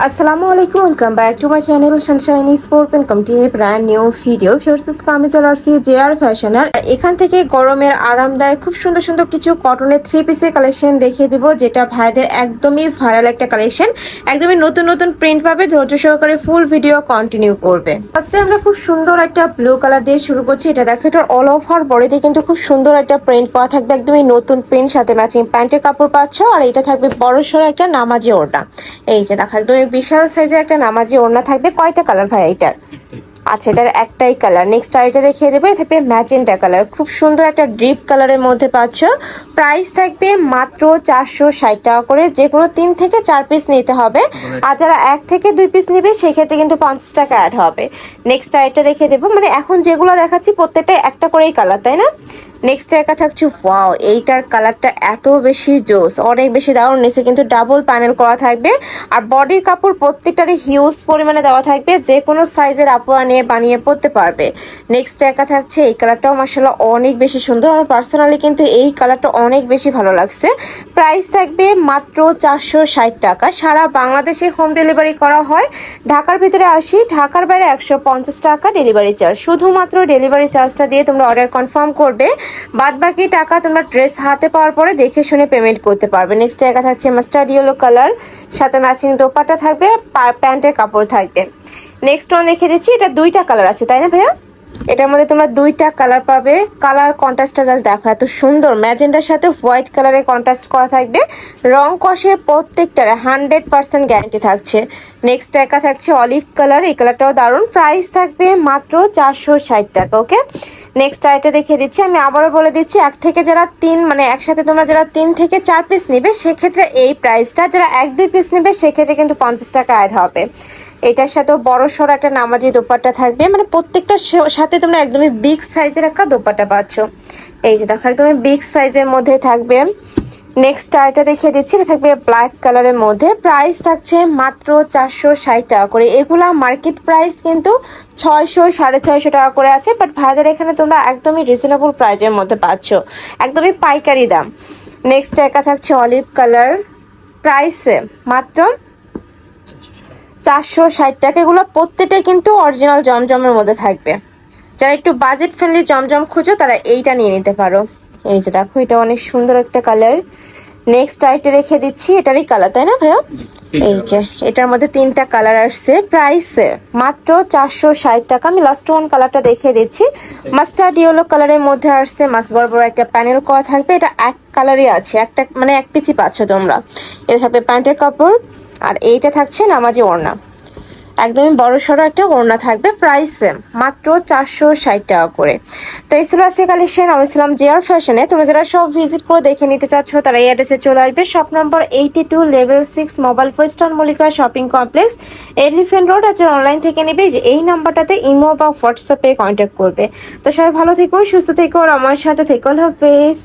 আসসালামু আলাইকুম, welcome back to my channel Sunshine Sport. Welcome to a brand new video. ফিরসিস আমি চলে আসছি জেআর ফ্যাশনের। এখান থেকে গরমের আরামদায়ক খুব সুন্দর সুন্দর কিছু কটনের থ্রি পিসের কালেকশন দেখিয়ে দিব, যেটা ভাইদের একদমই ভাইরাল একটা কালেকশন। একদমই নতুন নতুন প্রিন্ট পাবে, ধৈর্য সহকারে ফুল ভিডিও কন্টিনিউ করবে। ফার্স্টে আমরা খুব সুন্দর একটা ব্লু কালার দিয়ে শুরু করছি। এটা দেখো, এটা অল ওভার বডিতে কিন্তু খুব সুন্দর একটা প্রিন্ট পাওয়া থাকবে, একদমই নতুন প্রিন্ট, সাথে ম্যাচিং প্যান্টের কাপড় পাচ্ছ। আর এটা থাকবে বড় সড়ো একটা নামাজি ওড়না। এই যে দেখো, একদম বিশাল সাইজের একটা নামাজি ওড়না থাকবে। কয়টা কালার ভাই এটার? আচ্ছা, এটার একটাই কালার। নেক্সট আইটা দেখিয়ে দেবো, এটা থাকবে ম্যাজেন্টা কালার, খুব সুন্দর একটা ড্রিপ কালারের মধ্যে পাচ্ছ। প্রাইস থাকবে মাত্র 460 টাকা করে। যে কোনো 3 থেকে 4 পিস নিতে হবে, আর যারা 1 থেকে 2 পিস নিবে সেক্ষেত্রে কিন্তু 50 টাকা অ্যাড হবে। নেক্সট আইটা দেখিয়ে দেবো, মানে এখন যেগুলো দেখাচ্ছি প্রত্যেকটা একটা করেই কালার, তাই না? নেক্সট একা থাকছে, ওয়াও, এইটার কালারটা এত বেশি জোস, অনেক বেশি দারুণ। নিচে কিন্তু ডাবল প্যানেল করা থাকবে, আর বডির কাপড় প্রত্যেকটারই হিউজ পরিমাণে দেওয়া থাকবে, যে কোনো সাইজের আপুরা নিয়ে বানিয়ে পরতে পারবে। নেক্সট একা থাকছে, এই কালারটাও মাশাআল্লাহ অনেক বেশি সুন্দর। আমার পার্সোনালি কিন্তু এই কালারটা অনেক বেশি ভালো লাগছে। প্রাইস থাকবে মাত্র 460 টাকা। সারা বাংলাদেশে হোম ডেলিভারি করা হয়। ঢাকার ভিতরে 80, ঢাকার বাইরে 150 টাকা ডেলিভারি চার্জ। শুধুমাত্র ডেলিভারি চার্জটা দিয়ে তোমরা অর্ডার কনফার্ম করবে, বাদ বাকি টাকা তোমরা ড্রেস হাতে পাওয়ার পরে দেখে শুনে পেমেন্ট করতে পারবে। নেক্সট একা থাকছে মাস্টার্ড ইয়েলো কালার, সাথে ম্যাচিং দোপাট্টা থাকবে, প্যান্টের কাপড় থাকবে। নেক্সট ওয়ান দেখে দিচ্ছি, এটা 2টা কালার আছে, তাই না ভাইয়া? এটার মধ্যে তোমরা 2টা কালার পাবে। কালার কন্ট্রাস্টটা জাস্ট দেখো, এত সুন্দর। ম্যাজেন্টার সাথে হোয়াইট কালারে কন্ট্রাস্ট করা থাকবে। রং কষের প্রত্যেকটারে 100% গ্যারান্টি থাকছে। নেক্সট একা থাকছে অলিভ কালার, এই কালারটাও দারুণ। প্রাইস থাকবে মাত্র 460 টাকা। ওকে, নেক্সট আইটা দেখিয়ে দিচ্ছি। আমি আবারও বলে দিচ্ছি, এক থেকে যারা 3, মানে একসাথে তোমরা যারা 3 থেকে 4 পিস নিবে সেক্ষেত্রে এই প্রাইসটা, যারা 1-2 পিস নিবে সেক্ষেত্রে কিন্তু 50 টাকা অ্যাড হবে। এটার সাথেও বড় সড়ো একটা নামাজি দোপাট্টা থাকবে, মানে প্রত্যেকটার সাথে তোমরা একদমই বিগ সাইজের একটা দোপাট্টা পাচ্ছ। এই যে দেখো, একদমই বিগ সাইজের মধ্যে থাকবে। নেক্সট আইটা দেখিয়ে দিচ্ছি, এটা থাকবে ব্ল্যাক কালারের মধ্যে। প্রাইস থাকছে মাত্র 460 টাকা করে। এগুলা মার্কেট প্রাইস কিন্তু 600, 650 টাকা করে আছে, বাট ভাইদের এখানে তোমরা একদমই রিজনেবল প্রাইজের মধ্যে পাচ্ছ, একদমই পাইকারি দাম। নেক্সট একা থাকছে অলিভ কালার, প্রাইসে মাত্র 460 টাকা। এগুলো প্রত্যেকটাই কিন্তু অরিজিনাল জমজমের মধ্যে থাকবে। যারা একটু বাজেট ফ্রেন্ডলি জমজম খুঁজো তারা এইটা নিয়ে নিতে পারো। এই যে দেখো, এটা অনেক সুন্দর একটা কালার। নেক্সট আইটে রেখে দিচ্ছি, এটারই কালার, তাই না ভাইয়া? এই যে এটার মধ্যে 3টা কালার আসছে। প্রাইসে মাত্র 460 টাকা। আমি লাস্ট ওয়ান কালারটা দেখিয়ে দিচ্ছি, মাস্টার্ড ইয়েলো কালারের মধ্যে আসছে। মাছ বরাবর একটা প্যানেল করা থাকবে। এটা এক কালারই আছে, একটা মানে এক পিসই পাচ্ছ তোমরা। এটা থাকবে প্যান্টের কাপড়, আর এইটা থাকছে নামাজি ওড়না, একদমই বড় সড়ো একটা ওড়না থাকবে। প্রাইসে মাত্র 460 টাকা করে। তো এই ছিল আজকে কালেকশন। আমি ছিলাম জেআর ফ্যাশনে। তোমরা যারা সব ভিজিট করে দেখে নিতে চাচ্ছ তারা এই অ্যাড্রেসে চলে আসবে। Shop number 82, level 6, mobile foster Mallika shopping complex, elephant road. আছে অনলাইন থেকে নেবে, যে এই নাম্বারটাতে ইমো বা হোয়াটসঅ্যাপে কন্ট্যাক্ট করবে। তো সবাই ভালো থেকো, সুস্থ থেকো, আর আমার সাথে থেকো। আল্লাহ হাফেজ।